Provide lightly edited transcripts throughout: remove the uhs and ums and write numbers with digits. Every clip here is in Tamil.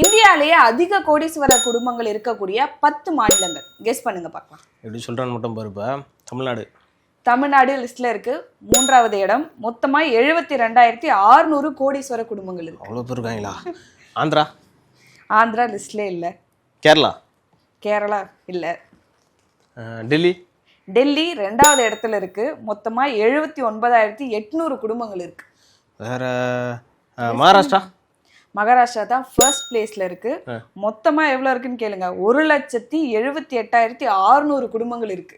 இந்தியாலேயே அதிக கோடீஸ்வர குடும்பங்கள் இருக்கக்கூடிய 10 மாநிலங்கள் கெஸ் பண்ணுங்க பார்க்கலாம். எப்படி சொல்றான்னு மட்டும் பாருப்பா. தமிழ்நாடு லிஸ்ட்ல இருக்கு 3வது இடம். மொத்தமா 72,600 கோடீஸ்வர குடும்பங்கள் இருக்கு. அவ்வளவு பேர் இருக்காங்களா? ஆந்திரா லிஸ்ட்ல இல்ல. கேரளா இல்ல. டெல்லி 2வது இடத்துல இருக்கு. மொத்தமா 79,800 குடும்பங்கள் இருக்கு. வேற மகாராஷ்டிரா தான் ஃபர்ஸ்ட் பிளேஸ்ல இருக்கு. மொத்தமா எவ்வளவு இருக்குன்னு கேளுங்க. 1,78,600 குடும்பங்கள் இருக்கு.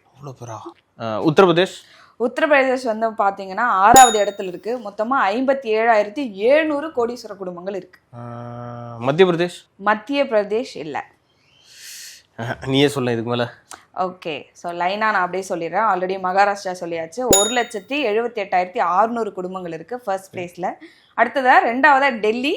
உத்தரப்பிரதேஷ் வந்து பாத்தீங்கன்னா 6வது இடத்துல இருக்கு. மொத்தமா 57,700 கோடீஸ்வர குடும்பங்கள் இருக்கு. மத்திய பிரதேஷ் இல்ல. நீயே சொல்ல இதுக்கு மேல. ஓகே, ஸோ லைனா நான் அப்படியே சொல்லிடுறேன். ஆல்ரெடி மகாராஷ்டிரா சொல்லியாச்சு. 1,78,600 குடும்பங்கள் இருக்கு ஃபர்ஸ்ட் பிளேஸ்ல. அடுத்ததா 2வதா டெல்லி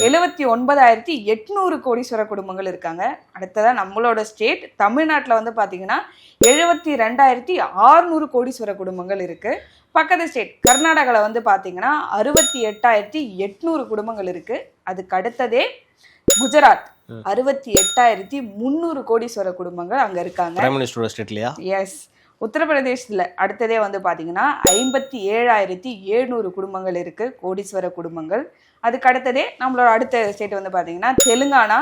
79,800 கோடீஸ்வர குடும்பங்கள் இருக்காங்க. அடுத்ததா நம்மளோட ஸ்டேட் தமிழ்நாட்டில் வந்து பார்த்தீங்கன்னா 72,600 கோடீஸ்வர குடும்பங்கள் இருக்கு. பக்கத்து ஸ்டேட் கர்நாடகாவில் வந்து பார்த்தீங்கன்னா 68,800 குடும்பங்கள் இருக்கு. அதுக்கு அடுத்ததே குஜராத் 68,300 கோடீஸ்வர குடும்பங்கள் அங்க இருக்காங்க. எஸ். உத்தரப்பிரதேசத்துல அடுத்ததே வந்து பாத்தீங்கன்னா 57,700 குடும்பங்கள் இருக்கு, கோடீஸ்வர குடும்பங்கள். அதுக்கு அடுத்ததே நம்மளோட அடுத்த ஸ்டேட் வந்து பாத்தீங்கன்னா தெலுங்கானா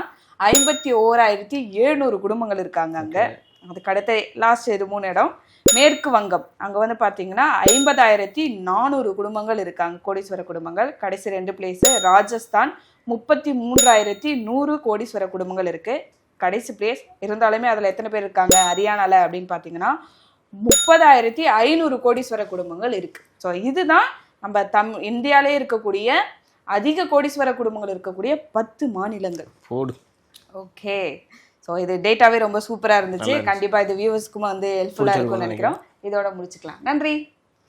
51,700 குடும்பங்கள் இருக்காங்க அங்க. அதுக்கு அடுத்த லாஸ்ட் இது 3 இடம் மேற்கு வங்கம். அங்க வந்து பாத்தீங்கன்னா 50,400 குடும்பங்கள் இருக்காங்க, கோடீஸ்வர குடும்பங்கள். கடைசி 2 பிளேஸ் ராஜஸ்தான் 33,100 கோடீஸ்வர குடும்பங்கள் இருக்கு. கடைசி பிளேஸ் இருந்தாலுமே அதுல எத்தனை பேர் இருக்காங்க ஹரியானால அப்படின்னு பாத்தீங்கன்னா 30,500 கோடீஸ்வர குடும்பங்கள் இருக்கு. ஸோ இதுதான் நம்ம இந்தியாலே இருக்கக்கூடிய அதிக கோடீஸ்வர குடும்பங்கள் இருக்கக்கூடிய 10 மாநிலங்கள். ஓகே, ஸோ இது டேட்டாவே ரொம்ப சூப்பரா இருந்துச்சு. கண்டிப்பா இது வியூவர்ஸ்க்கும் வந்து ஹெல்ப்ஃபுல்லா இருக்கும்னு நினைக்கிறோம். இதோட முடிச்சுக்கலாம். நன்றி.